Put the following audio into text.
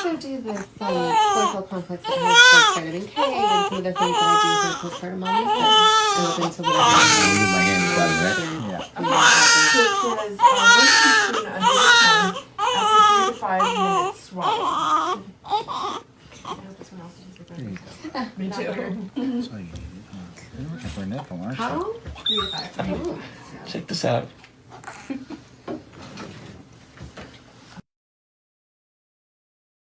also do this cortisol complex that has like vitamin K and some of the things that I do for postpartum mommies that I look into My hand's got it, right? Yeah. So it says, once teaspoon under the tongue, after 3 to 5 minutes, swallow. I hope this one else is There you good. go. Me too. That's all you need. You're looking for a nipple, aren't you? How? 3 to 5 minutes. Check this out.